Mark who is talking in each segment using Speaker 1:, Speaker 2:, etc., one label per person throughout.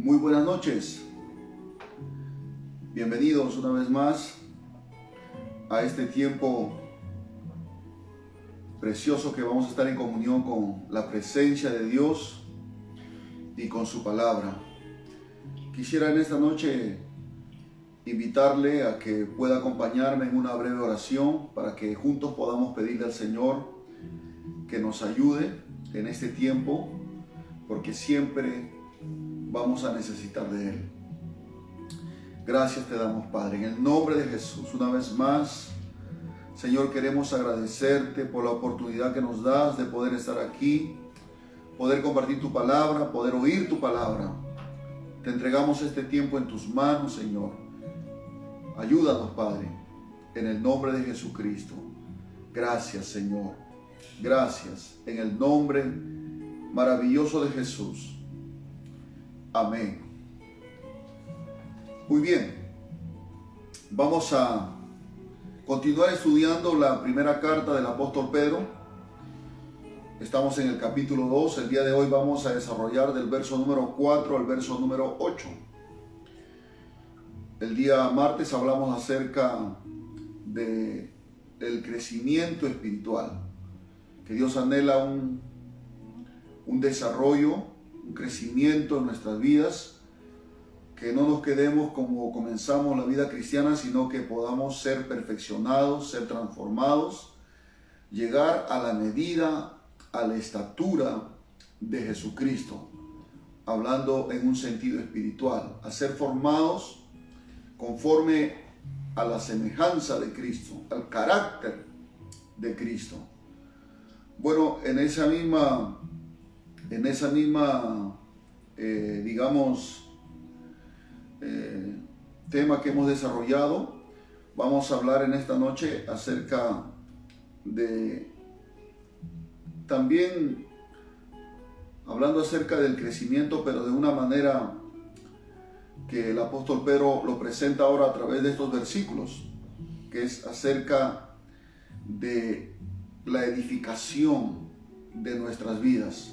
Speaker 1: Muy buenas noches, bienvenidos una vez más a este tiempo precioso que vamos a estar en comunión con la presencia de Dios y con su palabra. Quisiera en esta noche invitarle a que pueda acompañarme en una breve oración para que juntos podamos pedirle al Señor que nos ayude en este tiempo, porque siempre vamos a necesitar de Él. Gracias te damos, Padre, en el nombre de Jesús. Una vez más, Señor, queremos agradecerte por la oportunidad que nos das de poder estar aquí, poder compartir tu palabra, poder oír tu palabra. Te entregamos este tiempo en tus manos, Señor. Ayúdanos, Padre, en el nombre de Jesucristo. Gracias, Señor. Gracias, en el nombre maravilloso de Jesús. Amén. Muy bien, vamos a continuar estudiando la primera carta del apóstol Pedro. Estamos en el capítulo 2. El día de hoy vamos a desarrollar del verso número 4 al verso número 8. El día martes hablamos acerca del crecimiento espiritual, que Dios anhela un desarrollo, un crecimiento en nuestras vidas, que no nos quedemos como comenzamos la vida cristiana, sino que podamos ser perfeccionados, ser transformados, llegar a la medida, a la estatura de Jesucristo, hablando en un sentido espiritual, a ser formados conforme a la semejanza de Cristo, al carácter de Cristo. Bueno, en esa misma tema que hemos desarrollado, vamos a hablar en esta noche acerca de, también hablando acerca del crecimiento, pero de una manera que el apóstol Pedro lo presenta ahora a través de estos versículos, que es acerca de la edificación de nuestras vidas.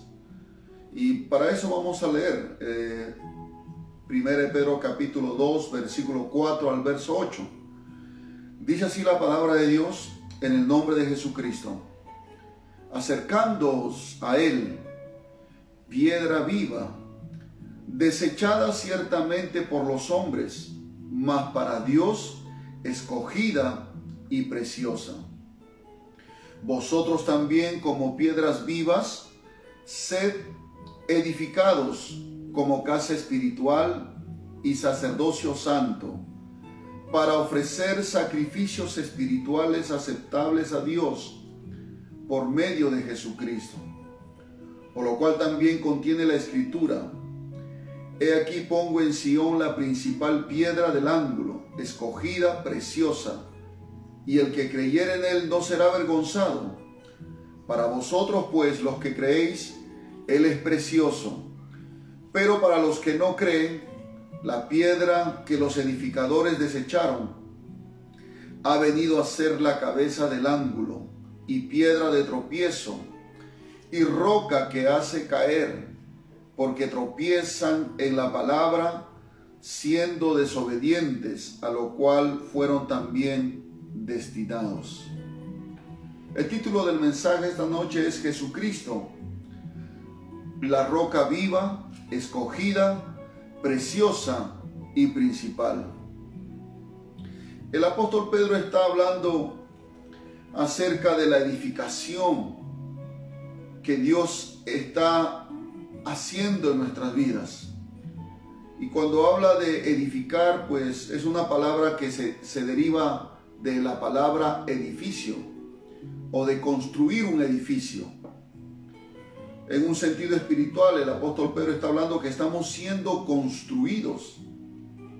Speaker 1: Y para eso vamos a leer 1 Pedro capítulo 2, versículo 4 al verso 8. Dice así la palabra de Dios en el nombre de Jesucristo: acercándoos a Él, piedra viva, desechada ciertamente por los hombres, mas para Dios escogida y preciosa. Vosotros también, como piedras vivas, sed edificados como casa espiritual y sacerdocio santo, para ofrecer sacrificios espirituales aceptables a Dios por medio de Jesucristo. Por lo cual también contiene la Escritura: he aquí pongo en Sión la principal piedra del ángulo, escogida, preciosa, y el que creyere en él no será avergonzado. Para vosotros pues, los que creéis, él es precioso. Pero para los que no creen, la piedra que los edificadores desecharon ha venido a ser la cabeza del ángulo, y piedra de tropiezo, y roca que hace caer, porque tropiezan en la palabra, siendo desobedientes, a lo cual fueron también destinados. El título del mensaje esta noche es Jesucristo, la roca viva, escogida, preciosa y principal. El apóstol Pedro está hablando acerca de la edificación que Dios está haciendo en nuestras vidas. Y cuando habla de edificar, pues es una palabra que se deriva de la palabra edificio, o de construir un edificio. En un sentido espiritual, el apóstol Pedro está hablando que estamos siendo construidos.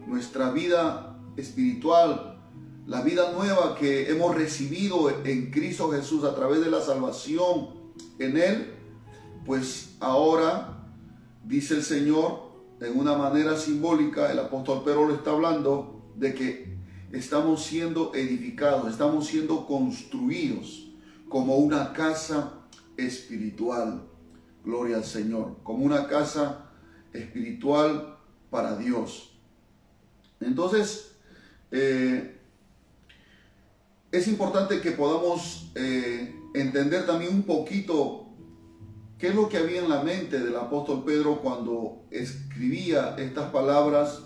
Speaker 1: Nuestra vida espiritual, la vida nueva que hemos recibido en Cristo Jesús a través de la salvación en Él, pues ahora, dice el Señor, en una manera simbólica, el apóstol Pedro lo está hablando de que estamos siendo edificados, estamos siendo construidos como una casa espiritual. Gloria al Señor. Como una casa espiritual para Dios. Entonces, es importante que podamos entender también un poquito qué es lo que había en la mente del apóstol Pedro cuando escribía estas palabras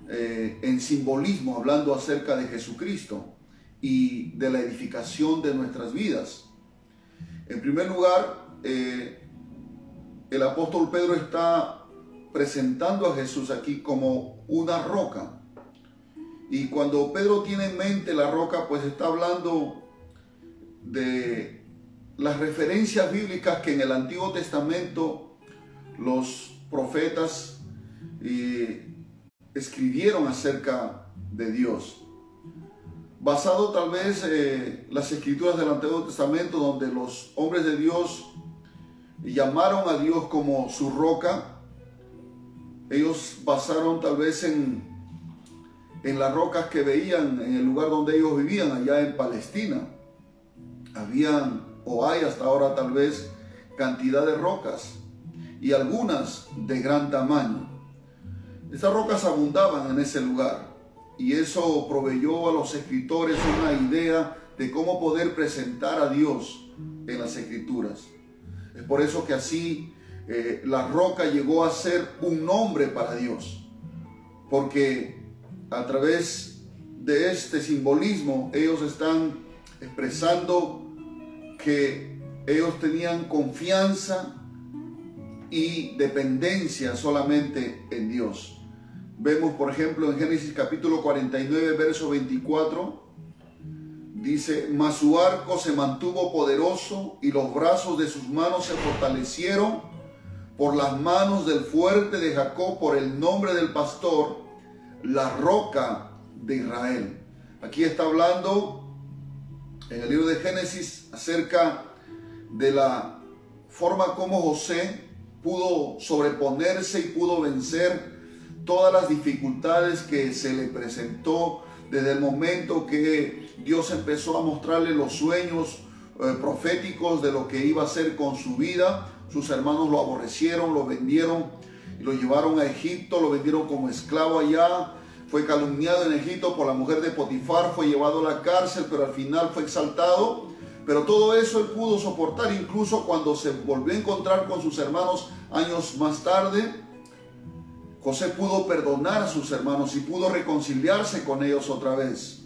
Speaker 1: en simbolismo, hablando acerca de Jesucristo y de la edificación de nuestras vidas. En primer lugar, el apóstol Pedro está presentando a Jesús aquí como una roca. Y cuando Pedro tiene en mente la roca, pues está hablando de las referencias bíblicas que en el Antiguo Testamento los profetas escribieron acerca de Dios. Basado tal vez las escrituras del Antiguo Testamento, donde los hombres de Dios llamaron a Dios como su roca, ellos basaron tal vez en las rocas que veían en el lugar donde ellos vivían, allá en Palestina. Habían, o hay hasta ahora tal vez, cantidad de rocas, y algunas de gran tamaño. Estas rocas abundaban en ese lugar, y eso proveyó a los escritores una idea de cómo poder presentar a Dios en las escrituras. Es por eso que así la roca llegó a ser un nombre para Dios, porque a través de este simbolismo ellos están expresando que ellos tenían confianza y dependencia solamente en Dios. Vemos, por ejemplo, en Génesis capítulo 49, verso 24, dice: mas su arco se mantuvo poderoso y los brazos de sus manos se fortalecieron por las manos del fuerte de Jacob, por el nombre del pastor, la roca de Israel. Aquí está hablando en el libro de Génesis acerca de la forma como José pudo sobreponerse y pudo vencer todas las dificultades que se le presentó desde el momento que Dios empezó a mostrarle los sueños proféticos de lo que iba a hacer con su vida. Sus hermanos lo aborrecieron, lo vendieron y lo llevaron a Egipto, lo vendieron como esclavo allá. Fue calumniado en Egipto por la mujer de Potifar, fue llevado a la cárcel, pero al final fue exaltado. Pero todo eso él pudo soportar, incluso cuando se volvió a encontrar con sus hermanos años más tarde. José pudo perdonar a sus hermanos y pudo reconciliarse con ellos otra vez.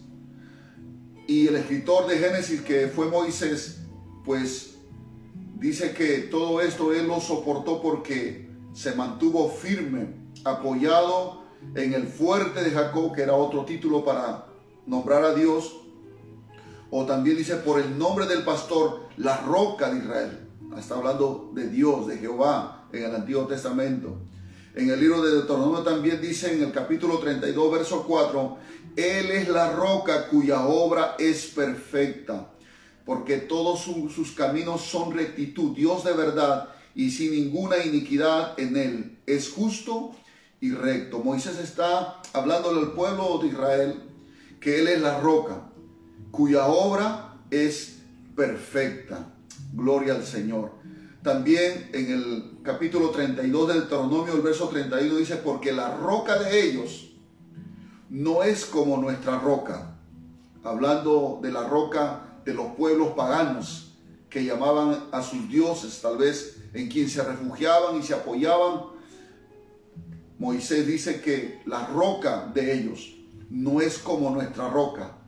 Speaker 1: Y el escritor de Génesis, que fue Moisés, pues dice que todo esto él lo soportó porque se mantuvo firme, apoyado en el fuerte de Jacob, que era otro título para nombrar a Dios. O también dice por el nombre del pastor, la roca de Israel. Está hablando de Dios, de Jehová, en el Antiguo Testamento. En el libro de Deuteronomio también dice en el capítulo 32, verso 4, Él es la roca cuya obra es perfecta, porque todos sus caminos son rectitud, Dios de verdad y sin ninguna iniquidad en Él. Es justo y recto. Moisés está hablándole al pueblo de Israel que Él es la roca cuya obra es perfecta. Gloria al Señor. También en el capítulo 32 del Deuteronomio, el verso 31 dice, porque la roca de ellos no es como nuestra roca. Hablando de la roca de los pueblos paganos que llamaban a sus dioses, tal vez en quien se refugiaban y se apoyaban. Moisés dice que la roca de ellos no es como nuestra roca,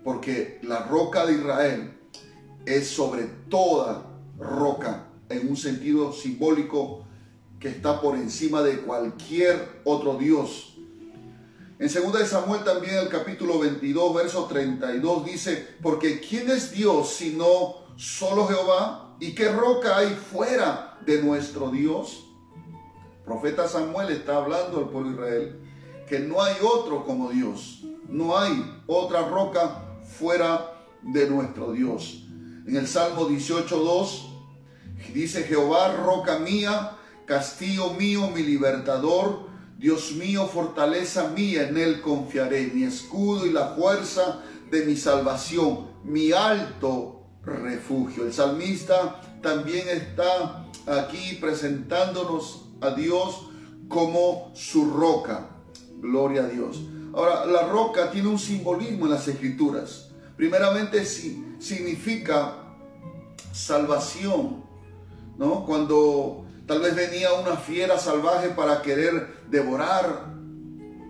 Speaker 1: porque la roca de Israel es sobre toda roca, en un sentido simbólico que está por encima de cualquier otro Dios. En 2 Samuel también el capítulo 22, verso 32 dice, porque ¿quién es Dios sino solo Jehová? ¿Y qué roca hay fuera de nuestro Dios? Profeta Samuel está hablando al pueblo de Israel que no hay otro como Dios, no hay otra roca fuera de nuestro Dios. En el Salmo 18:2 dice, Jehová, roca mía, castillo mío, mi libertador, Dios mío, fortaleza mía, en él confiaré, mi escudo y la fuerza de mi salvación, mi alto refugio. El salmista también está aquí presentándonos a Dios como su roca. Gloria a Dios. Ahora, la roca tiene un simbolismo en las Escrituras. Primeramente, significa salvación, ¿no? Cuando tal vez venía una fiera salvaje para querer devorar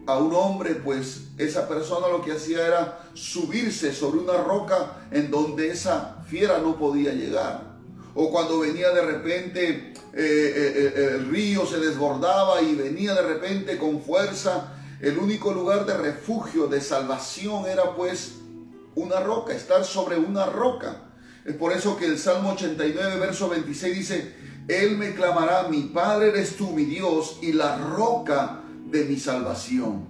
Speaker 1: a un hombre, pues esa persona lo que hacía era subirse sobre una roca en donde esa fiera no podía llegar. O cuando venía de repente, el río se desbordaba y venía de repente con fuerza, el único lugar de refugio, de salvación, era pues una roca, estar sobre una roca. Es por eso que el Salmo 89, verso 26 dice: Él me clamará, mi Padre eres tú, mi Dios, y la roca de mi salvación.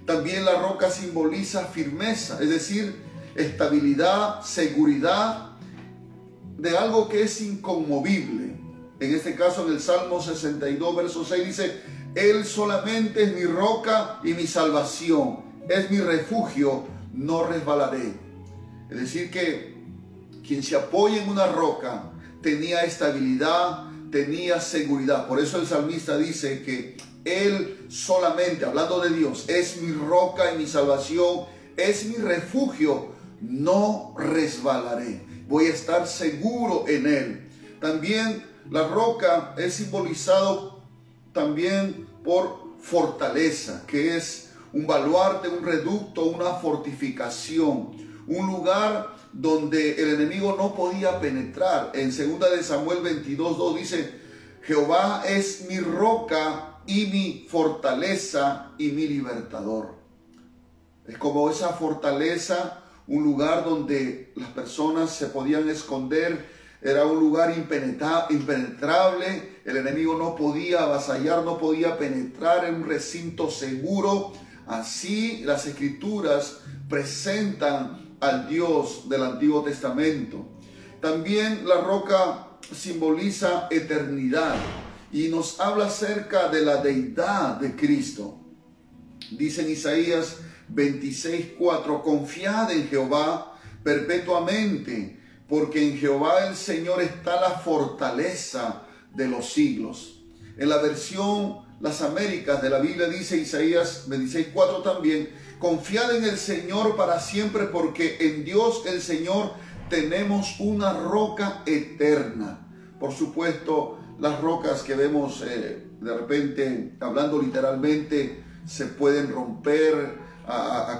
Speaker 1: También la roca simboliza firmeza, es decir, estabilidad, seguridad de algo que es inconmovible. En este caso, en el Salmo 62, verso 6 dice: Él solamente es mi roca y mi salvación, es mi refugio, no resbalaré. Es decir, que quien se apoya en una roca tenía estabilidad, tenía seguridad. Por eso el salmista dice que Él solamente, hablando de Dios, es mi roca y mi salvación, es mi refugio, no resbalaré. Voy a estar seguro en Él. También la roca es simbolizado también por fortaleza, que es un baluarte, un reducto, una fortificación, un lugar donde el enemigo no podía penetrar. En 2 de Samuel 22:2 dice: Jehová es mi roca y mi fortaleza y mi libertador. Es como esa fortaleza, un lugar donde las personas se podían esconder. Era un lugar impenetrable. El enemigo no podía avasallar, no podía penetrar, en un recinto seguro. Así las Escrituras presentan al Dios del Antiguo Testamento. También la roca simboliza eternidad y nos habla acerca de la deidad de Cristo. Dice en Isaías 26:4: Confiad en Jehová perpetuamente, porque en Jehová el Señor está la fortaleza de los siglos. En la versión Las Américas de la Biblia dice Isaías 26:4 también: Confiad en el Señor para siempre, porque en Dios el Señor tenemos una roca eterna. Por supuesto, las rocas que vemos de repente, hablando literalmente, se pueden romper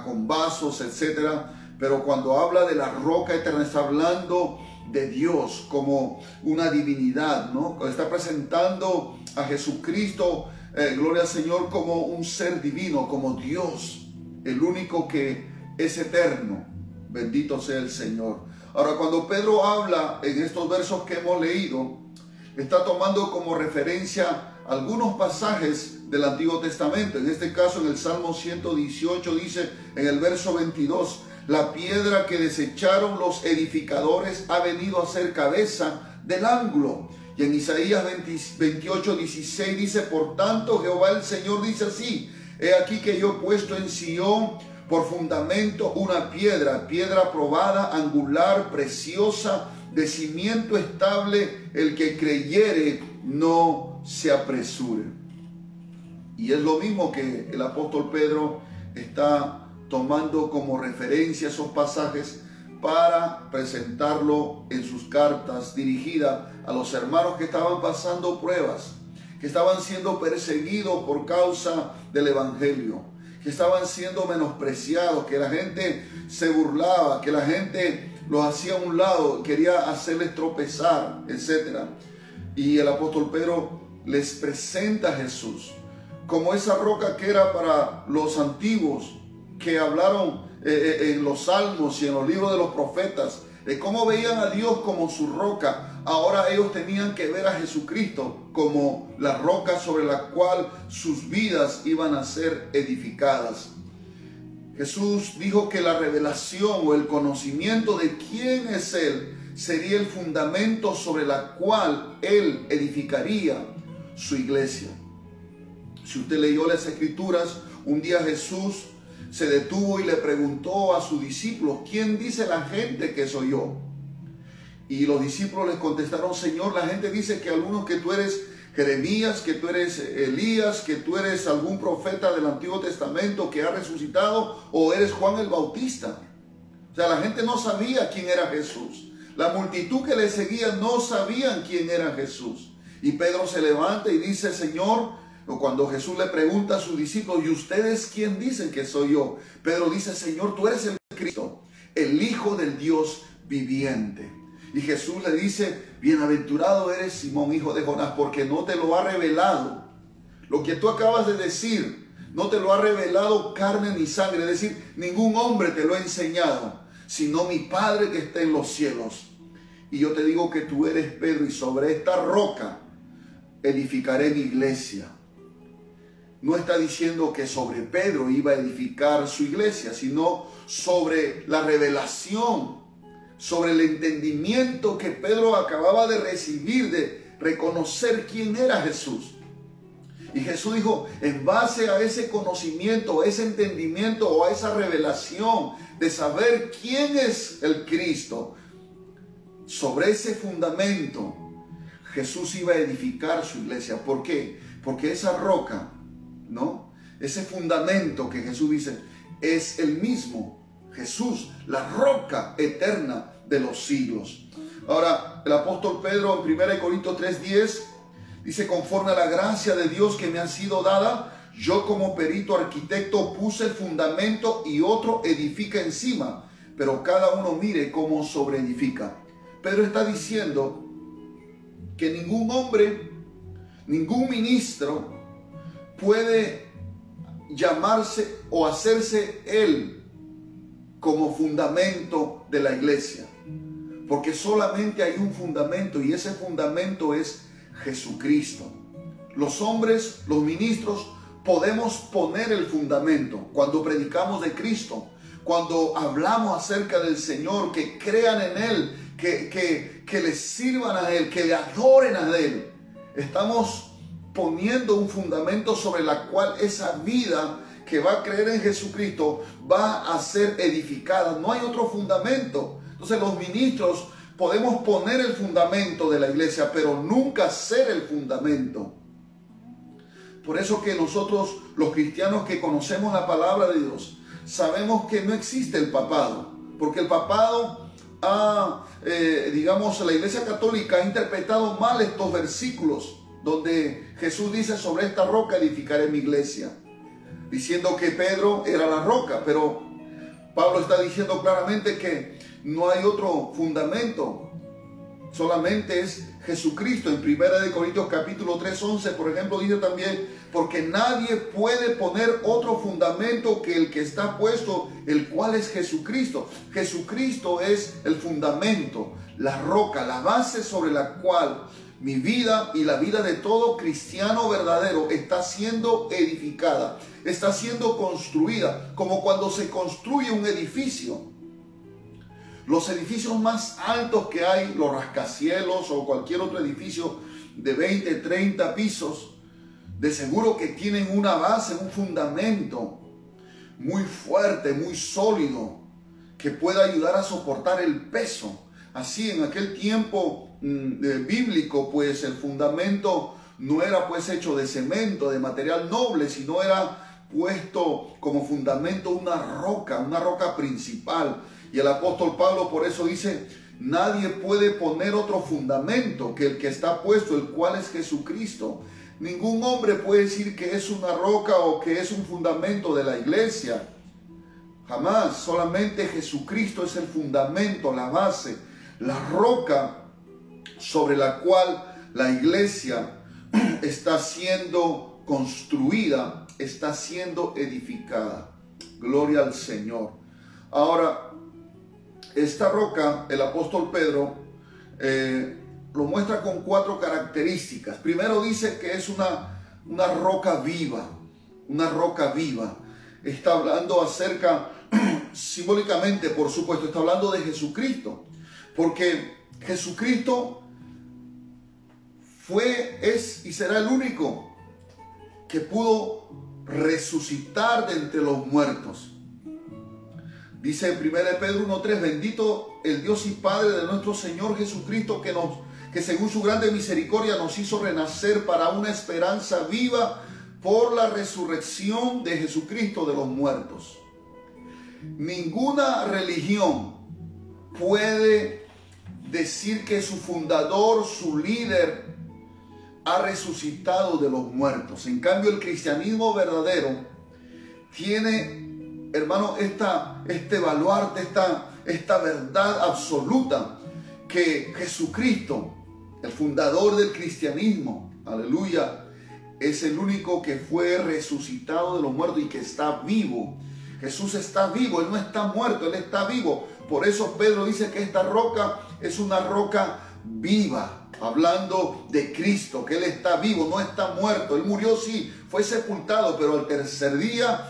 Speaker 1: con vasos, etcétera. Pero cuando habla de la roca eterna, está hablando de Dios como una divinidad, ¿no? Está presentando a Jesucristo, gloria al Señor, como un ser divino, como Dios, el único que es eterno. Bendito sea el Señor. Ahora, cuando Pedro habla en estos versos que hemos leído, está tomando como referencia algunos pasajes del Antiguo Testamento. En este caso, en el Salmo 118 dice en el verso 22: La piedra que desecharon los edificadores ha venido a ser cabeza del ángulo. Y en Isaías 28:16 dice: Por tanto, Jehová el Señor dice así: He aquí que yo he puesto en Sión por fundamento una piedra, piedra probada, angular, preciosa, de cimiento estable. El que creyere no se apresure. Y es lo mismo que el apóstol Pedro está tomando como referencia esos pasajes para presentarlo en sus cartas dirigidas a los hermanos que estaban pasando pruebas, que estaban siendo perseguidos por causa del evangelio, que estaban siendo menospreciados, que la gente se burlaba, que la gente los hacía a un lado, quería hacerles tropezar, etc. Y el apóstol Pedro les presenta a Jesús como esa roca que era para los antiguos, que hablaron en los salmos y en los libros de los profetas, de cómo veían a Dios como su roca. Ahora ellos tenían que ver a Jesucristo como la roca sobre la cual sus vidas iban a ser edificadas. Jesús dijo que la revelación o el conocimiento de quién es Él sería el fundamento sobre la cual Él edificaría su iglesia. Si usted leyó las Escrituras, un día Jesús se detuvo y le preguntó a sus discípulos: ¿quién dice la gente que soy yo? Y los discípulos les contestaron: Señor, la gente dice que algunos que tú eres Jeremías, que tú eres Elías, que tú eres algún profeta del Antiguo Testamento que ha resucitado, o eres Juan el Bautista. O sea, la gente no sabía quién era Jesús. La multitud que le seguía no sabían quién era Jesús. Y Pedro se levanta y dice: Señor, cuando Jesús le pregunta a sus discípulos: ¿y ustedes quién dicen que soy yo? Pedro dice: Señor, tú eres el Cristo, el Hijo del Dios viviente. Y Jesús le dice: bienaventurado eres, Simón, hijo de Jonás, porque no te lo ha revelado. Lo que tú acabas de decir, no te lo ha revelado carne ni sangre. Es decir, ningún hombre te lo ha enseñado, sino mi Padre que está en los cielos. Y yo te digo que tú eres Pedro, y sobre esta roca edificaré mi iglesia. No está diciendo que sobre Pedro iba a edificar su iglesia, sino sobre la revelación, sobre el entendimiento que Pedro acababa de recibir, de reconocer quién era Jesús. Y Jesús dijo: en base a ese conocimiento, a ese entendimiento o a esa revelación de saber quién es el Cristo, sobre ese fundamento Jesús iba a edificar su iglesia. ¿Por qué? Porque esa roca, ¿no? Ese fundamento que Jesús dice es el mismo Jesús, la roca eterna de los siglos. Ahora, el apóstol Pedro en 1 Corintios 3:10 dice: conforme a la gracia de Dios que me ha sido dada, yo como perito arquitecto puse el fundamento y otro edifica encima, pero cada uno mire cómo sobreedifica. Pedro está diciendo que ningún hombre, ningún ministro puede llamarse o hacerse él como fundamento de la iglesia, porque solamente hay un fundamento, y ese fundamento es Jesucristo. Los hombres, los ministros, podemos poner el fundamento cuando predicamos de Cristo, cuando hablamos acerca del Señor, que crean en Él, que le sirvan a Él, que le adoren a Él. Estamos poniendo un fundamento sobre la cual esa vida que va a creer en Jesucristo va a ser edificada. No hay otro fundamento. Entonces los ministros podemos poner el fundamento de la iglesia, pero nunca ser el fundamento. Por eso que nosotros, los cristianos que conocemos la palabra de Dios, sabemos que no existe el papado, porque el papado digamos, la Iglesia Católica ha interpretado mal estos versículos donde Jesús dice: sobre esta roca edificaré mi iglesia, diciendo que Pedro era la roca. Pero Pablo está diciendo claramente que no hay otro fundamento, solamente es Jesucristo. En 1 Corintios capítulo 3:11, por ejemplo, dice también: porque nadie puede poner otro fundamento que el que está puesto, el cual es Jesucristo. Jesucristo es el fundamento, la roca, la base sobre la cual mi vida y la vida de todo cristiano verdadero está siendo edificada, está siendo construida, como cuando se construye un edificio. Los edificios más altos que hay, los rascacielos o cualquier otro edificio de 20, 30 pisos, de seguro que tienen una base, un fundamento muy fuerte, muy sólido, que pueda ayudar a soportar el peso. Así, en aquel tiempo bíblico, pues el fundamento no era pues hecho de cemento, de material noble, sino era puesto como fundamento una roca principal. Y el apóstol Pablo por eso dice: nadie puede poner otro fundamento que el que está puesto, el cual es Jesucristo. Ningún hombre puede decir que es una roca o que es un fundamento de la iglesia. Jamás. Solamente Jesucristo es el fundamento, la base, la roca sobre la cual la iglesia está siendo construida, está siendo edificada. Gloria al Señor. Ahora, esta roca, el apóstol Pedro lo muestra con 4 características. Primero dice que es una roca viva, una roca viva. Está hablando acerca, simbólicamente, por supuesto, está hablando de Jesucristo, porque Jesucristo fue, es y será el único que pudo resucitar de entre los muertos. Dice en 1 Pedro 1:3, bendito el Dios y Padre de nuestro Señor Jesucristo, que según su grande misericordia nos hizo renacer para una esperanza viva por la resurrección de Jesucristo de los muertos. Ninguna religión puede decir que su fundador, su líder, ha resucitado de los muertos. En cambio, el cristianismo verdadero tiene, hermano, este baluarte, esta verdad absoluta, que Jesucristo, el fundador del cristianismo, aleluya, es el único que fue resucitado de los muertos y que está vivo. Jesús está vivo, Él no está muerto, Él está vivo. Por eso Pedro dice que esta roca es una roca viva, hablando de Cristo, que Él está vivo, no está muerto. Él murió, sí, fue sepultado, pero al tercer día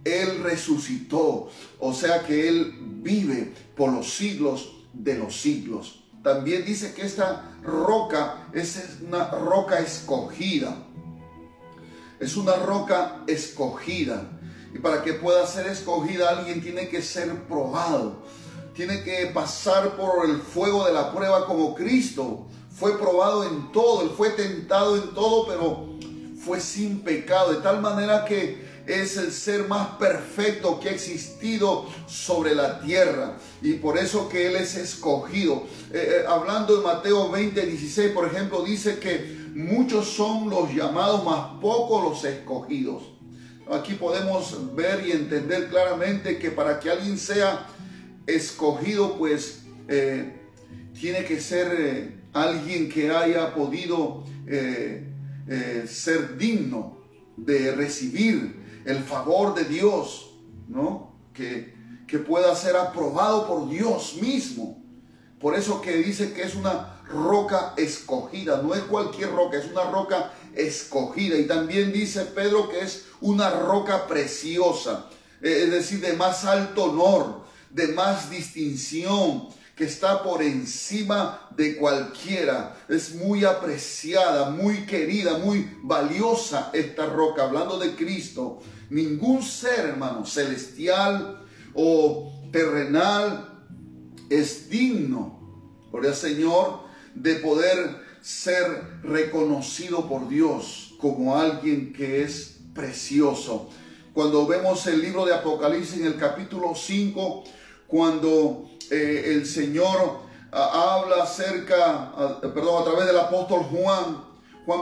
Speaker 1: Él resucitó. O sea que Él vive por los siglos de los siglos. También dice que esta roca es una roca escogida. Es una roca escogida. Y para que pueda ser escogida, alguien tiene que ser probado. Tiene que pasar por el fuego de la prueba, como Cristo fue probado en todo. Él fue tentado en todo, pero fue sin pecado. De tal manera que es el ser más perfecto que ha existido sobre la tierra. Y por eso que Él es escogido. Hablando de Mateo 20:16, por ejemplo, dice que muchos son los llamados, mas pocos los escogidos. Aquí podemos ver y entender claramente que para que alguien sea escogido, pues tiene que ser alguien que haya podido ser digno de recibir el favor de Dios, ¿no? Que pueda ser aprobado por Dios mismo. Por eso que dice que es una roca escogida, no es cualquier roca, es una roca escogida. Y también dice Pedro que es una roca preciosa, es decir, de más alto honor, de más distinción, que está por encima de cualquiera. Es muy apreciada, muy querida, muy valiosa esta roca. Hablando de Cristo, ningún ser, hermano, celestial o terrenal es digno, por el Señor, de poder ser reconocido por Dios como alguien que es precioso. Cuando vemos el libro de Apocalipsis en el capítulo 5, cuando el Señor habla a través del apóstol Juan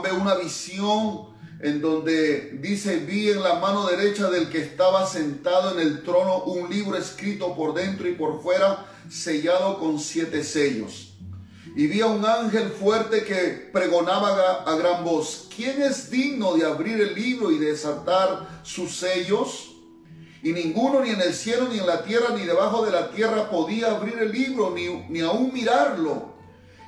Speaker 1: ve una visión en donde dice: vi en la mano derecha del que estaba sentado en el trono un libro escrito por dentro y por fuera, sellado con 7 sellos. Y vi a un ángel fuerte que pregonaba a gran voz: ¿quién es digno de abrir el libro y desatar sus sellos? Y ninguno, ni en el cielo, ni en la tierra, ni debajo de la tierra, podía abrir el libro, ni aún mirarlo.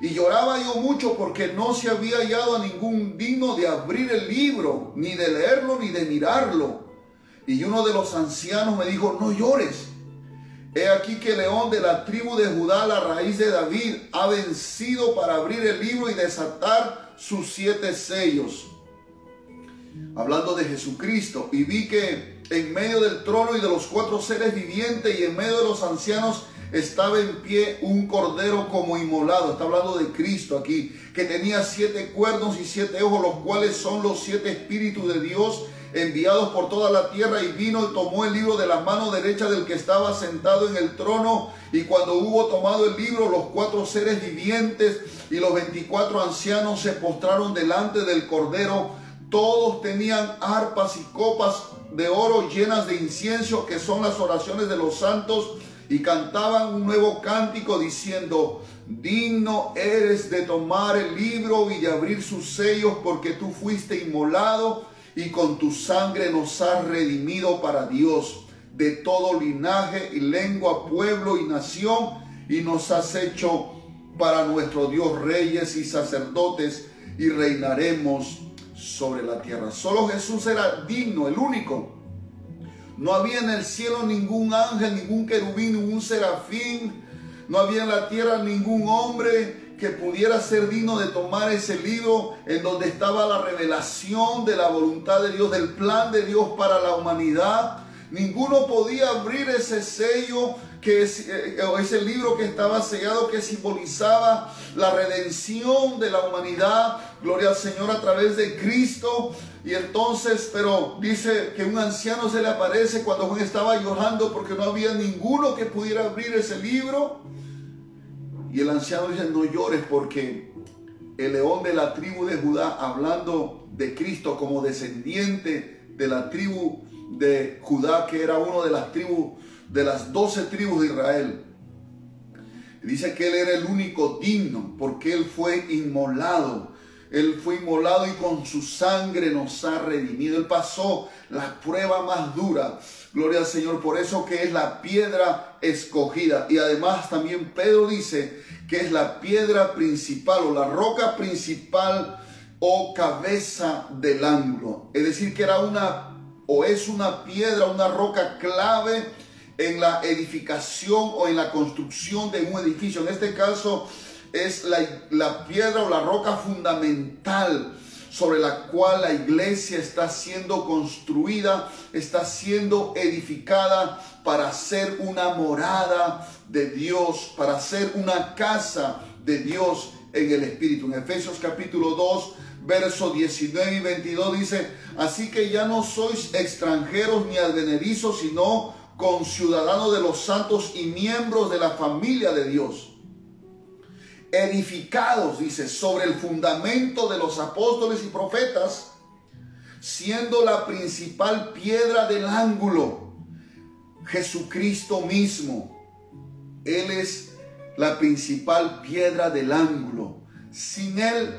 Speaker 1: Y lloraba yo mucho, porque no se había hallado a ningún digno de abrir el libro, ni de leerlo, ni de mirarlo. Y uno de los ancianos me dijo: no llores. He aquí que el león de la tribu de Judá, la raíz de David, ha vencido para abrir el libro y desatar sus 7 sellos. Hablando de Jesucristo. Y vi que en medio del trono y de los 4 seres vivientes y en medio de los ancianos estaba en pie un cordero como inmolado. Está hablando de Cristo aquí, que tenía 7 cuernos y 7 ojos, los cuales son los 7 espíritus de Dios enviados por toda la tierra. Y vino y tomó el libro de la mano derecha del que estaba sentado en el trono. Y cuando hubo tomado el libro, los 4 seres vivientes y los 24 ancianos se postraron delante del cordero. Todos tenían arpas y copas de oro llenas de incienso, que son las oraciones de los santos, y cantaban un nuevo cántico diciendo: digno eres de tomar el libro y de abrir sus sellos, porque tú fuiste inmolado y con tu sangre nos has redimido para Dios de todo linaje y lengua, pueblo y nación, y nos has hecho para nuestro Dios reyes y sacerdotes, y reinaremos sobre la tierra. Solo Jesús era digno, el único. No había en el cielo ningún ángel, ningún querubín, ningún serafín. No había en la tierra ningún hombre que pudiera ser digno de tomar ese libro en donde estaba la revelación de la voluntad de Dios, del plan de Dios para la humanidad. Ninguno podía abrir ese sello, ese libro que estaba sellado, que simbolizaba la redención de la humanidad. Gloria al Señor, a través de Cristo. Y entonces, pero dice que un anciano se le aparece cuando Juan estaba llorando porque no había ninguno que pudiera abrir ese libro. Y el anciano dice: no llores, porque el león de la tribu de Judá, hablando de Cristo como descendiente de la tribu de Judá, que era uno de las tribus, de las 12 tribus de Israel, dice que él era el único digno, porque él fue inmolado. Él fue inmolado y con su sangre nos ha redimido. Él pasó la prueba más dura. Gloria al Señor. Por eso que es la piedra escogida. Y además también Pedro dice que es la piedra principal o la roca principal o cabeza del ángulo. Es decir, que era es una piedra, una roca clave en la edificación o en la construcción de un edificio. En este caso es la piedra o la roca fundamental sobre la cual la iglesia está siendo construida, está siendo edificada para ser una morada de Dios, para ser una casa de Dios en el Espíritu. En Efesios capítulo 2, versos 19 y 22 dice: así que ya no sois extranjeros ni advenedizos, sino conciudadanos de los santos y miembros de la familia de Dios, edificados, dice, sobre el fundamento de los apóstoles y profetas, siendo la principal piedra del ángulo Jesucristo mismo. Él es la principal piedra del ángulo. Sin Él,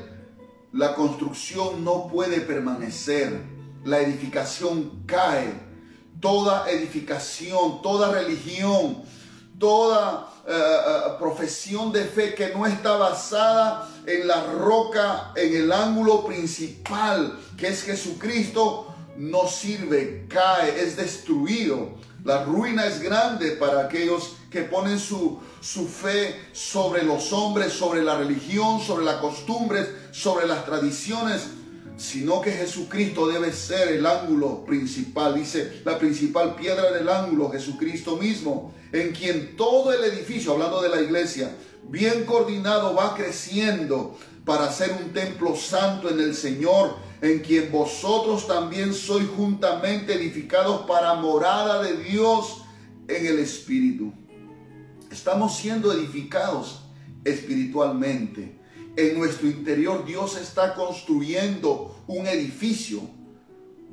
Speaker 1: la construcción no puede permanecer. La edificación cae. Toda edificación, toda religión, toda profesión de fe que no está basada en la roca, en el ángulo principal que es Jesucristo, no sirve, cae, es destruido. La ruina es grande para aquellos que ponen su fe sobre los hombres, sobre la religión, sobre las costumbres, sobre las tradiciones, sino que Jesucristo debe ser el ángulo principal. Dice, la principal piedra del ángulo, Jesucristo mismo, en quien todo el edificio, hablando de la iglesia, bien coordinado, va creciendo para ser un templo santo en el Señor, en quien vosotros también sois juntamente edificados para morada de Dios en el Espíritu. Estamos siendo edificados espiritualmente. En nuestro interior Dios está construyendo un edificio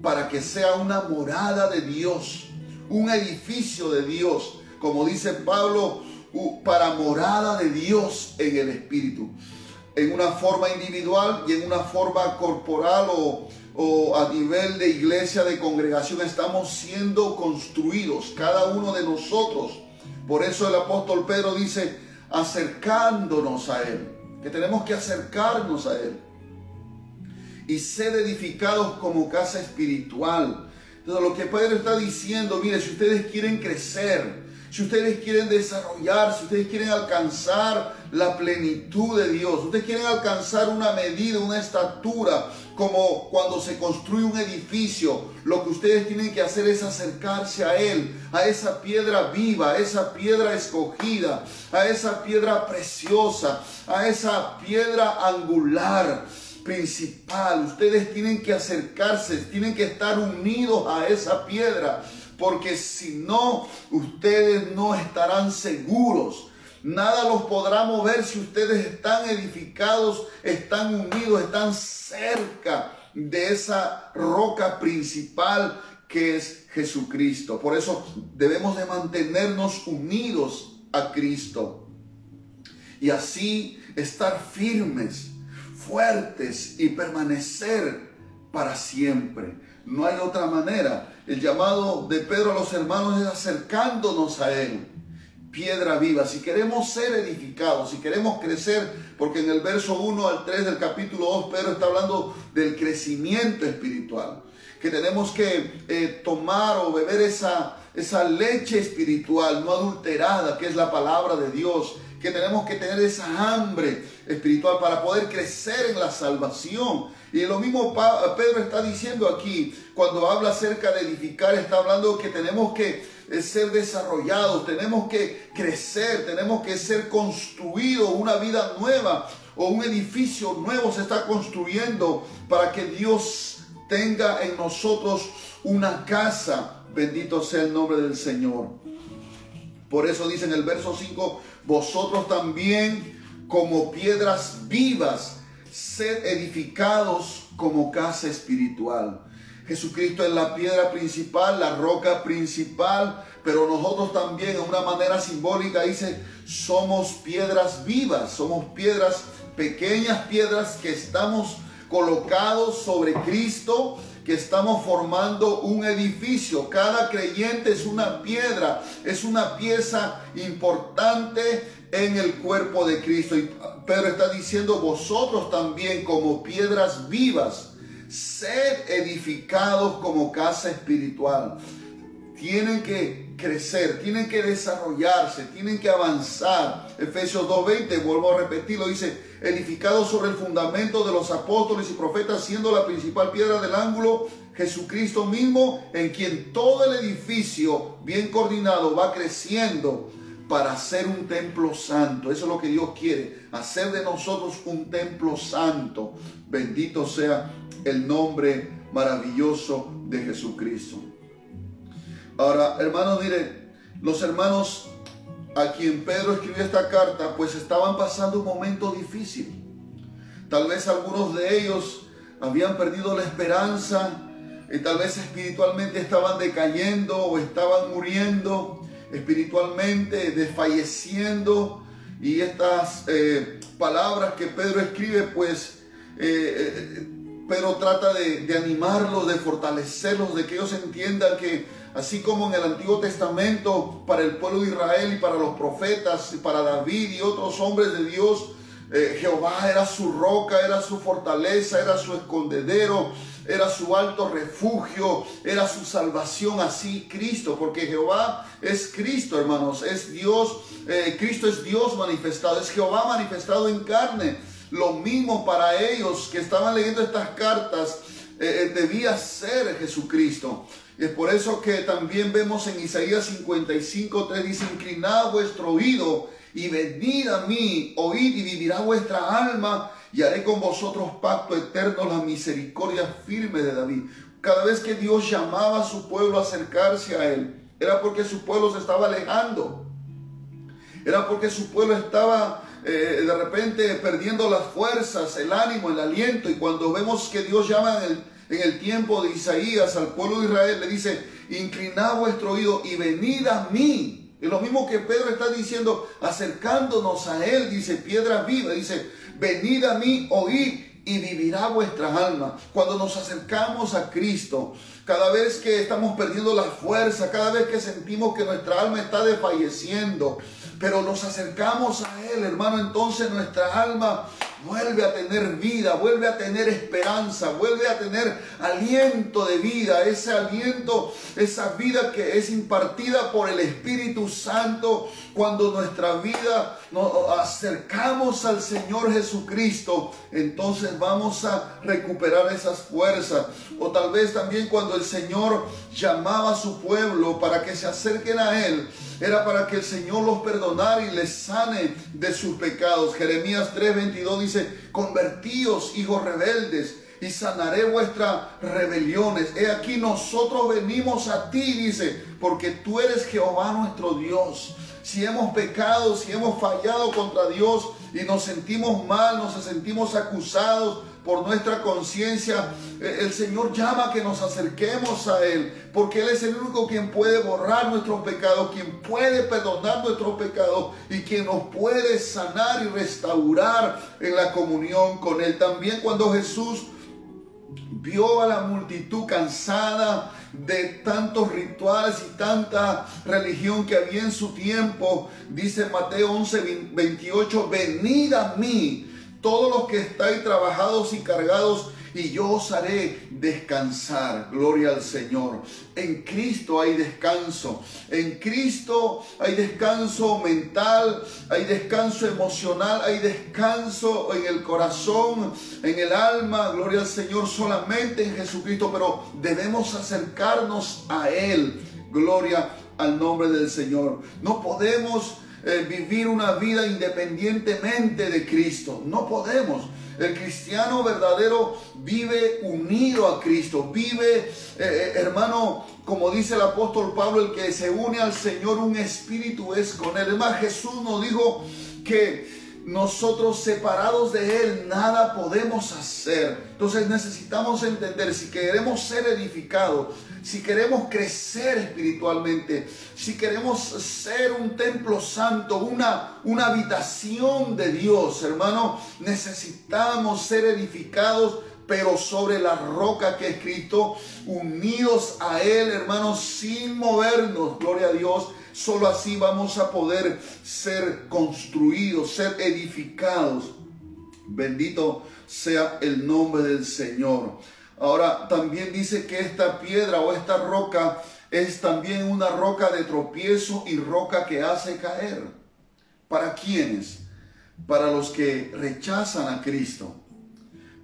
Speaker 1: para que sea una morada de Dios, un edificio de Dios, como dice Pablo, para morada de Dios en el Espíritu, en una forma individual y en una forma corporal o a nivel de iglesia, de congregación. Estamos siendo construidos, cada uno de nosotros. Por eso el apóstol Pedro dice, acercándonos a Él, que tenemos que acercarnos a Él y ser edificados como casa espiritual. Entonces, lo que Pedro está diciendo, mire, si ustedes quieren crecer, si ustedes quieren desarrollar, si ustedes quieren alcanzar la plenitud de Dios, ustedes quieren alcanzar una medida, una estatura, como cuando se construye un edificio, lo que ustedes tienen que hacer es acercarse a Él, a esa piedra viva, a esa piedra escogida, a esa piedra preciosa, a esa piedra angular principal. Ustedes tienen que acercarse, tienen que estar unidos a esa piedra, porque si no, ustedes no estarán seguros. Nada los podrá mover si ustedes están edificados, están unidos, están cerca de esa roca principal que es Jesucristo. Por eso debemos de mantenernos unidos a Cristo y así estar firmes, fuertes y permanecer para siempre. No hay otra manera. El llamado de Pedro a los hermanos es acercándonos a Él, piedra viva. Si queremos ser edificados, si queremos crecer, porque en el verso 1 al 3 del capítulo 2 Pedro está hablando del crecimiento espiritual, que tenemos que tomar o beber esa leche espiritual no adulterada, que es la palabra de Dios, que tenemos que tener esa hambre espiritual, para poder crecer en la salvación. Y lo mismo Pedro está diciendo aquí, cuando habla acerca de edificar, está hablando que tenemos que ser desarrollados, tenemos que crecer, tenemos que ser construidos, una vida nueva o un edificio nuevo se está construyendo para que Dios tenga en nosotros una casa. Bendito sea el nombre del Señor. Por eso dice en el verso 5, vosotros también como piedras vivas, sed edificados como casa espiritual. Jesucristo es la piedra principal, la roca principal, pero nosotros también de una manera simbólica dice, somos piedras vivas, somos piedras, pequeñas piedras que estamos colocados sobre Cristo, que estamos formando un edificio. Cada creyente es una piedra, es una pieza importante en el cuerpo de Cristo. Y Pedro está diciendo, vosotros también como piedras vivas, sed edificados como casa espiritual. Tienen que crecer, tienen que desarrollarse, tienen que avanzar. Efesios 2:20, vuelvo a repetirlo, dice, edificados sobre el fundamento de los apóstoles y profetas, siendo la principal piedra del ángulo Jesucristo mismo, en quien todo el edificio bien coordinado va creciendo para hacer un templo santo. Eso es lo que Dios quiere, hacer de nosotros un templo santo. Bendito sea el nombre maravilloso de Jesucristo. Ahora, hermanos, miren, los hermanos a quien Pedro escribió esta carta, pues estaban pasando un momento difícil. Tal vez algunos de ellos habían perdido la esperanza, y tal vez espiritualmente estaban decayendo o estaban muriendo espiritualmente, desfalleciendo. Y estas palabras que Pedro escribe, pues Pedro trata de animarlos, de fortalecerlos, de que ellos entiendan que así como en el Antiguo Testamento para el pueblo de Israel y para los profetas, y para David y otros hombres de Dios, Jehová era su roca, era su fortaleza, era su escondedero, era su alto refugio, era su salvación. Así Cristo, porque Jehová es Cristo, hermanos, es Dios, Cristo es Dios manifestado, es Jehová manifestado en carne. Lo mismo para ellos que estaban leyendo estas cartas, debía ser Jesucristo. Y es por eso que también vemos en Isaías 55:3, dice, inclinad vuestro oído y venid a mí, oíd y vivirá vuestra alma, y haré con vosotros pacto eterno, la misericordia firme de David. Cada vez que Dios llamaba a su pueblo a acercarse a Él, era porque su pueblo se estaba alejando. Era porque su pueblo estaba de repente perdiendo las fuerzas, el ánimo, el aliento. Y cuando vemos que Dios llama en el tiempo de Isaías al pueblo de Israel, le dice, inclinad vuestro oído y venid a mí. Es lo mismo que Pedro está diciendo, acercándonos a Él, dice, piedra viva, dice, venid a mí, oíd y vivirá vuestra alma. Cuando nos acercamos a Cristo, cada vez que estamos perdiendo la fuerza, cada vez que sentimos que nuestra alma está desfalleciendo, pero nos acercamos a Él, hermano, entonces nuestra alma vuelve a tener vida, vuelve a tener esperanza, vuelve a tener aliento de vida, ese aliento, esa vida que es impartida por el Espíritu Santo. Cuando nuestra vida nos acercamos al Señor Jesucristo, entonces vamos a recuperar esas fuerzas. O tal vez también cuando el Señor llamaba a su pueblo para que se acerquen a Él, era para que el Señor los perdonara y les sane de sus pecados. Jeremías 3:22 dice, convertíos, hijos rebeldes, y sanaré vuestras rebeliones. He aquí nosotros venimos a ti, dice, porque tú eres Jehová nuestro Dios. Si hemos pecado, si hemos fallado contra Dios y nos sentimos mal, nos sentimos acusados por nuestra conciencia, el Señor llama a que nos acerquemos a Él, porque Él es el único quien puede borrar nuestros pecados, quien puede perdonar nuestros pecados y quien nos puede sanar y restaurar en la comunión con Él. También cuando Jesús vio a la multitud cansada de tantos rituales y tanta religión que había en su tiempo, dice Mateo 11:28, venid a mí todos los que estáis trabajados y cargados, y yo os haré descansar. Gloria al Señor. En Cristo hay descanso. En Cristo hay descanso mental, hay descanso emocional, hay descanso en el corazón, en el alma. Gloria al Señor, solamente en Jesucristo. Pero debemos acercarnos a Él. Gloria al nombre del Señor. No podemos vivir una vida independientemente de Cristo. No podemos. El cristiano verdadero vive unido a Cristo. Vive, hermano, como dice el apóstol Pablo, el que se une al Señor, un espíritu es con Él. Es más, Jesús nos dijo que nosotros separados de Él nada podemos hacer. Entonces necesitamos entender, si queremos ser edificados, si queremos crecer espiritualmente, si queremos ser un templo santo, una habitación de Dios, hermano, necesitamos ser edificados, pero sobre la roca que es Cristo, unidos a Él, hermanos, sin movernos. Gloria a Dios. Solo así vamos a poder ser construidos, ser edificados. Bendito sea el nombre del Señor. Ahora también dice que esta piedra o esta roca es también una roca de tropiezo y roca que hace caer. ¿Para quiénes? Para los que rechazan a Cristo.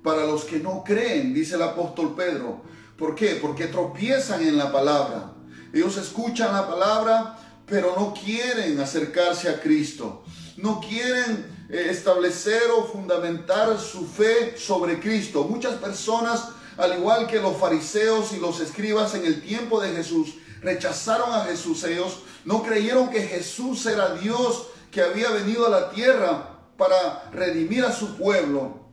Speaker 1: Para los que no creen, dice el apóstol Pedro. ¿Por qué? Porque tropiezan en la palabra. Ellos escuchan la palabra, pero no quieren acercarse a Cristo. No quieren establecer o fundamentar su fe sobre Cristo. Muchas personas, al igual que los fariseos y los escribas en el tiempo de Jesús, rechazaron a Jesús. Ellos no creyeron que Jesús era Dios que había venido a la tierra para redimir a su pueblo.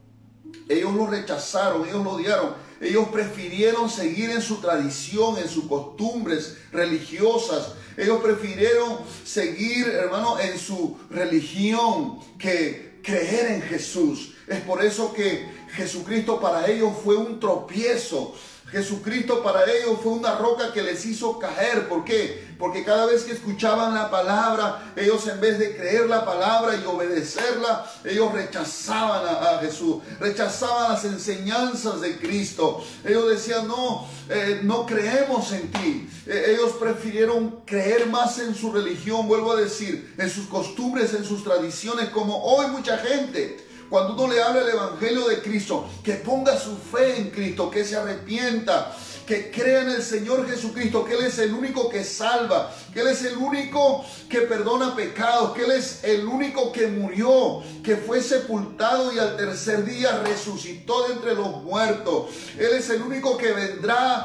Speaker 1: Ellos lo rechazaron, ellos lo odiaron. Ellos prefirieron seguir en su tradición, en sus costumbres religiosas. Ellos prefirieron seguir, hermano, en su religión que creer en Jesús. Es por eso que Jesucristo para ellos fue un tropiezo. Jesucristo para ellos fue una roca que les hizo caer. ¿Por qué? Porque cada vez que escuchaban la palabra, ellos en vez de creer la palabra y obedecerla, ellos rechazaban a Jesús, rechazaban las enseñanzas de Cristo. Ellos decían, no creemos en ti. Ellos prefirieron creer más en su religión, vuelvo a decir, en sus costumbres, en sus tradiciones, como hoy mucha gente. Cuando uno le habla el evangelio de Cristo, que ponga su fe en Cristo, que se arrepienta, que crea en el Señor Jesucristo, que Él es el único que salva, que Él es el único que perdona pecados, que Él es el único que murió, que fue sepultado y al tercer día resucitó de entre los muertos. Él es el único que vendrá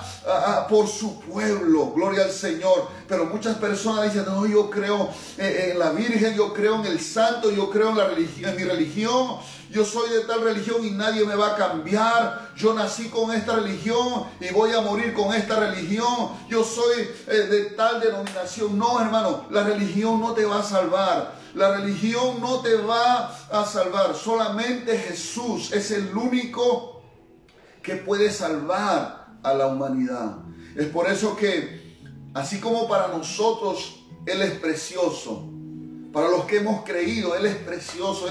Speaker 1: por su pueblo. Gloria al Señor. Pero muchas personas dicen, no, yo creo en la Virgen, yo creo en el Santo, yo creo en la religión, en mi religión. Yo soy de tal religión y nadie me va a cambiar. Yo nací con esta religión y voy a morir con esta religión. Yo soy de tal denominación. No, hermano, la religión no te va a salvar. La religión no te va a salvar. Solamente Jesús es el único que puede salvar a la humanidad. Es por eso que, así como para nosotros Él es precioso, para los que hemos creído, Él es precioso,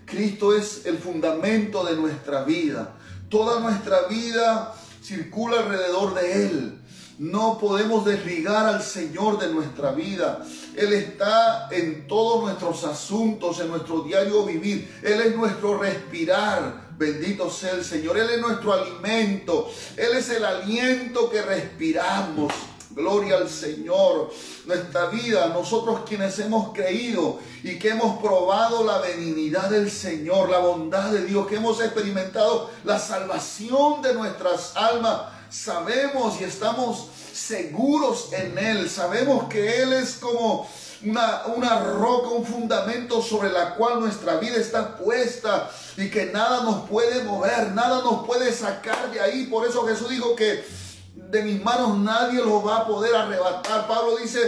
Speaker 1: Cristo es el fundamento de nuestra vida. Toda nuestra vida circula alrededor de Él. No podemos desligar al Señor de nuestra vida. Él está en todos nuestros asuntos, en nuestro diario vivir. Él es nuestro respirar. Bendito sea el Señor. Él es nuestro alimento. Él es el aliento que respiramos. Gloria al Señor. Nuestra vida, nosotros quienes hemos creído y que hemos probado la benignidad del Señor, la bondad de Dios, que hemos experimentado la salvación de nuestras almas, sabemos y estamos seguros en Él. Sabemos que Él es como una roca, un fundamento sobre la cual nuestra vida está puesta y que nada nos puede mover, nada nos puede sacar de ahí. Por eso Jesús dijo que de mis manos nadie lo va a poder arrebatar. Pablo dice,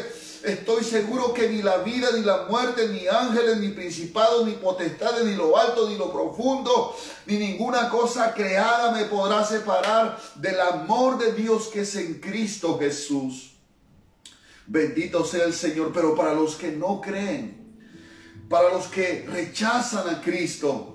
Speaker 1: estoy seguro que ni la vida, ni la muerte, ni ángeles, ni principados, ni potestades, ni lo alto, ni lo profundo, ni ninguna cosa creada me podrá separar del amor de Dios que es en Cristo Jesús. Bendito sea el Señor. Pero para los que no creen, para los que rechazan a Cristo,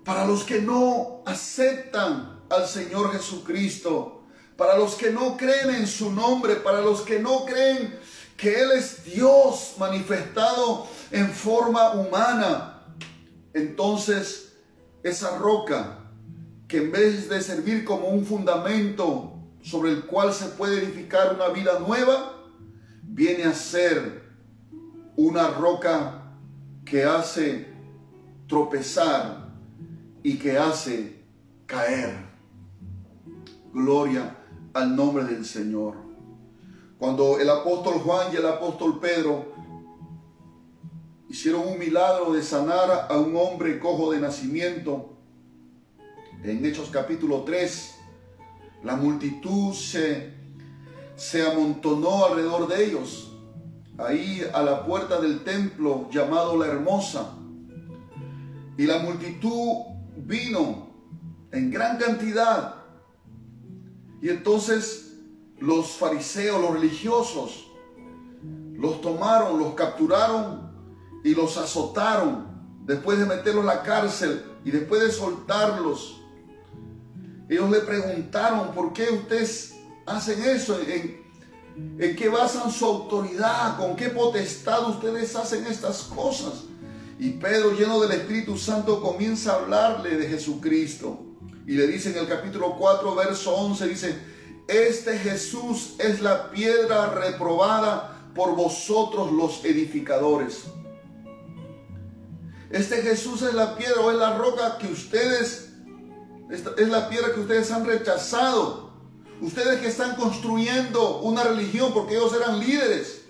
Speaker 1: para los que no aceptan al Señor Jesucristo, para los que no creen en su nombre, para los que no creen que Él es Dios manifestado en forma humana. Entonces, esa roca, que en vez de servir como un fundamento sobre el cual se puede edificar una vida nueva, viene a ser una roca que hace tropezar y que hace caer. Gloria al nombre del Señor. Cuando el apóstol Juan y el apóstol Pedro hicieron un milagro de sanar a un hombre cojo de nacimiento, en Hechos capítulo 3, la multitud se amontonó alrededor de ellos, ahí a la puerta del templo llamado La Hermosa. Y la multitud vino en gran cantidad. Y entonces los fariseos, los religiosos, los tomaron, los capturaron y los azotaron después de meterlos en la cárcel y después de soltarlos. Ellos le preguntaron: ¿por qué ustedes hacen eso? ¿En qué basan su autoridad? ¿Con qué potestad ustedes hacen estas cosas? Y Pedro, lleno del Espíritu Santo, comienza a hablarle de Jesucristo. Y le dice en el capítulo 4, verso 11, dice: este Jesús es la piedra reprobada por vosotros los edificadores. Este Jesús es la piedra, o es la roca que ustedes... es la piedra que ustedes han rechazado. Ustedes que están construyendo una religión, porque ellos eran líderes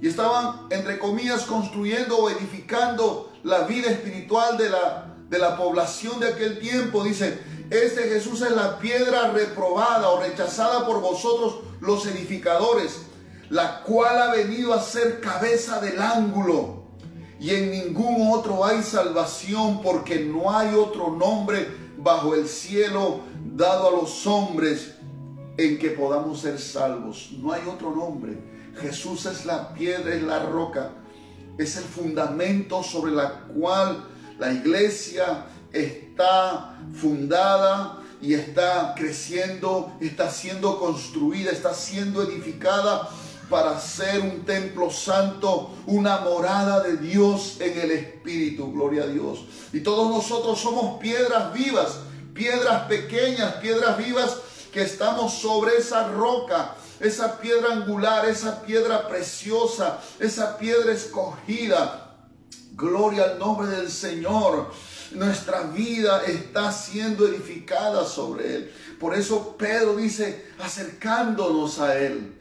Speaker 1: y estaban, entre comillas, construyendo o edificando la vida espiritual de la población de aquel tiempo. Dice: este Jesús es la piedra reprobada o rechazada por vosotros los edificadores, la cual ha venido a ser cabeza del ángulo. Y en ningún otro hay salvación, porque no hay otro nombre bajo el cielo dado a los hombres en que podamos ser salvos. No hay otro nombre. Jesús es la piedra, es la roca, es el fundamento sobre la cual la iglesia está fundada y está creciendo, está siendo construida, está siendo edificada para ser un templo santo, una morada de Dios en el Espíritu. Gloria a Dios. Y todos nosotros somos piedras vivas, piedras pequeñas, piedras vivas que estamos sobre esa roca, esa piedra angular, esa piedra preciosa, esa piedra escogida. Gloria al nombre del Señor. Nuestra vida está siendo edificada sobre Él. Por eso Pedro dice: acercándonos a Él.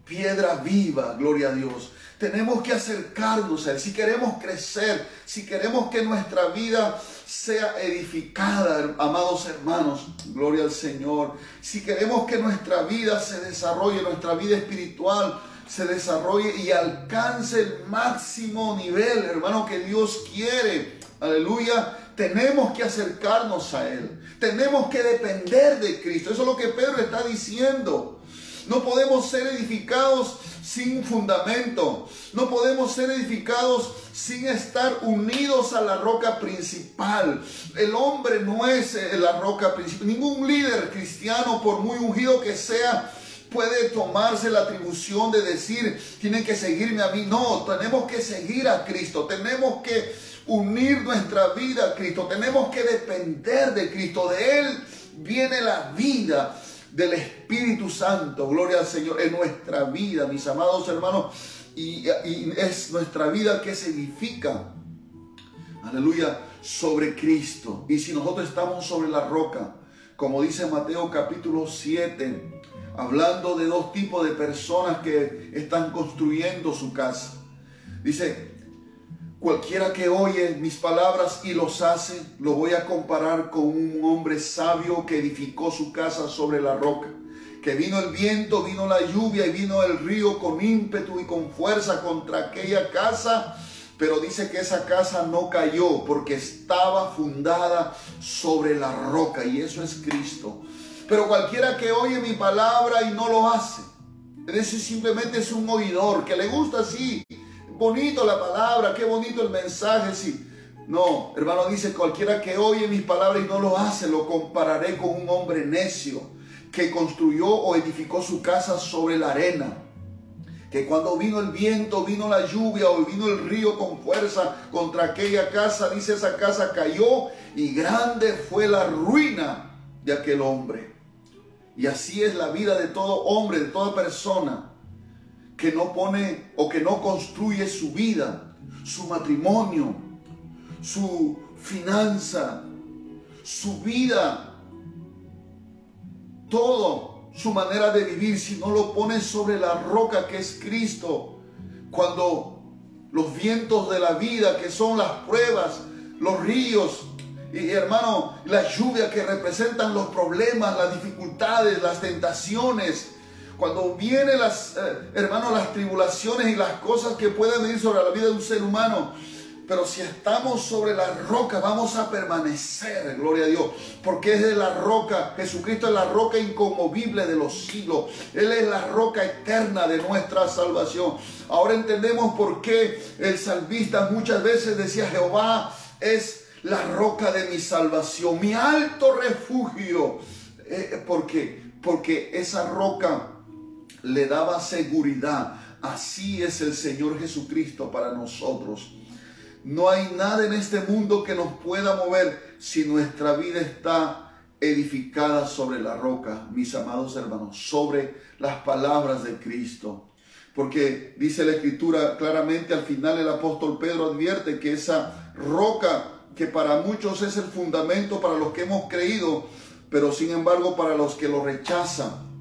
Speaker 1: Piedra viva, gloria a Dios. Tenemos que acercarnos a Él. Si queremos crecer, si queremos que nuestra vida sea edificada, amados hermanos, gloria al Señor. Si queremos que nuestra vida se desarrolle, nuestra vida espiritual se desarrolle y alcance el máximo nivel, hermano, que Dios quiere. Aleluya. Tenemos que acercarnos a Él. Tenemos que depender de Cristo. Eso es lo que Pedro está diciendo. No podemos ser edificados sin fundamento. No podemos ser edificados sin estar unidos a la roca principal. El hombre no es la roca principal. Ningún líder cristiano, por muy ungido que sea, puede tomarse la atribución de decir: tienen que seguirme a mí. No, tenemos que seguir a Cristo. Tenemos que unir nuestra vida a Cristo. Tenemos que depender de Cristo. De Él viene la vida del Espíritu Santo, gloria al Señor, en nuestra vida, mis amados hermanos, y es nuestra vida que se edifica, aleluya, sobre Cristo. Y si nosotros estamos sobre la roca, como dice Mateo capítulo 7, hablando de dos tipos de personas que están construyendo su casa, dice: cualquiera que oye mis palabras y los hace, lo voy a comparar con un hombre sabio que edificó su casa sobre la roca. Que vino el viento, vino la lluvia y vino el río con ímpetu y con fuerza contra aquella casa. Pero dice que esa casa no cayó porque estaba fundada sobre la roca, y eso es Cristo. Pero cualquiera que oye mi palabra y no lo hace, es decir, simplemente es un oidor que le gusta así. Bonito la palabra, qué bonito el mensaje, sí. No, hermano, dice, cualquiera que oye mis palabras y no lo hace, lo compararé con un hombre necio que construyó o edificó su casa sobre la arena. Que cuando vino el viento, vino la lluvia o vino el río con fuerza contra aquella casa, dice, esa casa cayó y grande fue la ruina de aquel hombre. Y así es la vida de todo hombre, de toda persona que no pone o que no construye su vida, su matrimonio, su finanza, su vida, todo, su manera de vivir, si no lo pone sobre la roca que es Cristo. Cuando los vientos de la vida, que son las pruebas, los ríos, y hermano, las lluvias que representan los problemas, las dificultades, las tentaciones, cuando vienen las tribulaciones y las cosas que pueden venir sobre la vida de un ser humano, pero si estamos sobre la roca vamos a permanecer, gloria a Dios, porque es de la roca, Jesucristo es la roca inconmovible de los siglos, Él es la roca eterna de nuestra salvación. Ahora entendemos por qué el salmista muchas veces decía, Jehová es la roca de mi salvación, mi alto refugio. ¿Por qué? Porque esa roca le daba seguridad. Así es el Señor Jesucristo para nosotros. No hay nada en este mundo que nos pueda mover si nuestra vida está edificada sobre la roca, mis amados hermanos, sobre las palabras de Cristo. Porque dice la Escritura claramente, al final el apóstol Pedro advierte que esa roca, que para muchos es el fundamento para los que hemos creído, pero sin embargo para los que lo rechazan,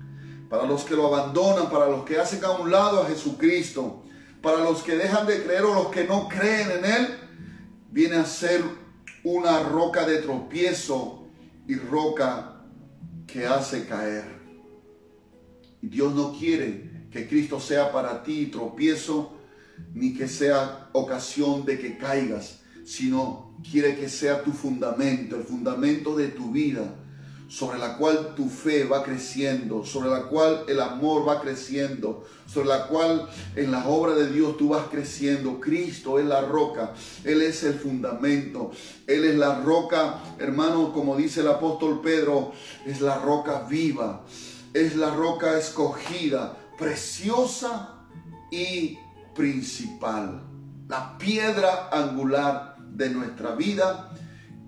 Speaker 1: para los que lo abandonan, para los que hacen a un lado a Jesucristo, para los que dejan de creer o los que no creen en Él, viene a ser una roca de tropiezo y roca que hace caer. Y Dios no quiere que Cristo sea para ti tropiezo, ni que sea ocasión de que caigas, sino quiere que sea tu fundamento, el fundamento de tu vida, sobre la cual tu fe va creciendo, sobre la cual el amor va creciendo, sobre la cual en la obra de Dios tú vas creciendo. Cristo es la roca, Él es el fundamento, Él es la roca, hermano, como dice el apóstol Pedro, es la roca viva, es la roca escogida, preciosa y principal. La piedra angular de nuestra vida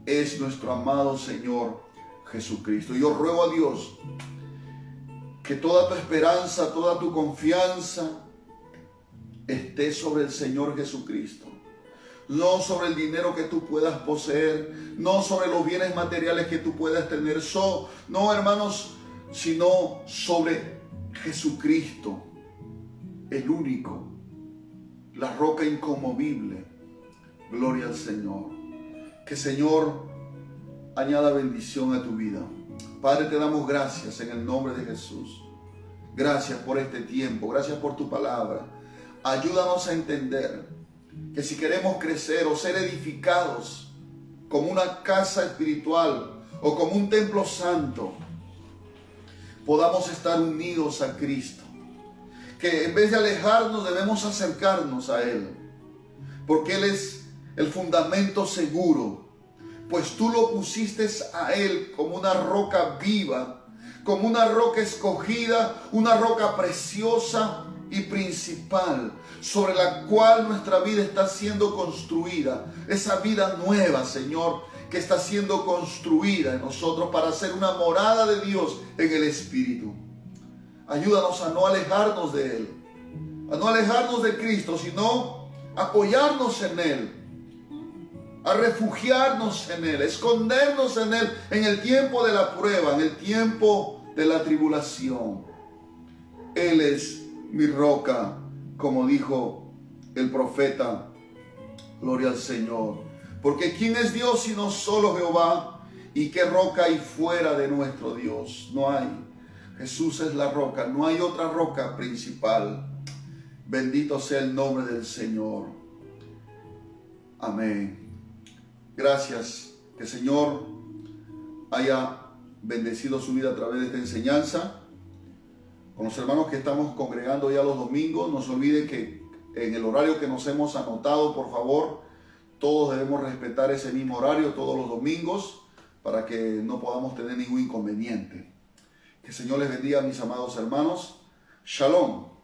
Speaker 1: es nuestro amado Señor Jesucristo. Yo ruego a Dios que toda tu esperanza, toda tu confianza esté sobre el Señor Jesucristo. No sobre el dinero que tú puedas poseer, no sobre los bienes materiales que tú puedas tener, no, hermanos, sino sobre Jesucristo, el único, la roca inconmovible. Gloria al Señor. Que Señor añada bendición a tu vida. Padre, te damos gracias en el nombre de Jesús. Gracias por este tiempo, gracias por tu palabra. Ayúdanos a entender que si queremos crecer o ser edificados como una casa espiritual o como un templo santo, podamos estar unidos a Cristo. Que en vez de alejarnos debemos acercarnos a Él, porque Él es el fundamento seguro. Pues tú lo pusiste a Él como una roca viva, como una roca escogida, una roca preciosa y principal, sobre la cual nuestra vida está siendo construida. Esa vida nueva, Señor, que está siendo construida en nosotros para ser una morada de Dios en el Espíritu. Ayúdanos a no alejarnos de Él, a no alejarnos de Cristo, sino apoyarnos en Él, a refugiarnos en Él, escondernos en Él en el tiempo de la prueba, en el tiempo de la tribulación. Él es mi roca, como dijo el profeta. Gloria al Señor. Porque ¿quién es Dios sino solo Jehová? ¿Y qué roca hay fuera de nuestro Dios? No hay. Jesús es la roca, no hay otra roca principal. Bendito sea el nombre del Señor. Amén. Gracias, que el Señor haya bendecido su vida a través de esta enseñanza. Con los hermanos que estamos congregando ya los domingos, no se olvide que en el horario que nos hemos anotado, por favor, Todos debemos respetar ese mismo horario todos los domingos para que no podamos tener ningún inconveniente. Que el Señor les bendiga, mis amados hermanos. Shalom.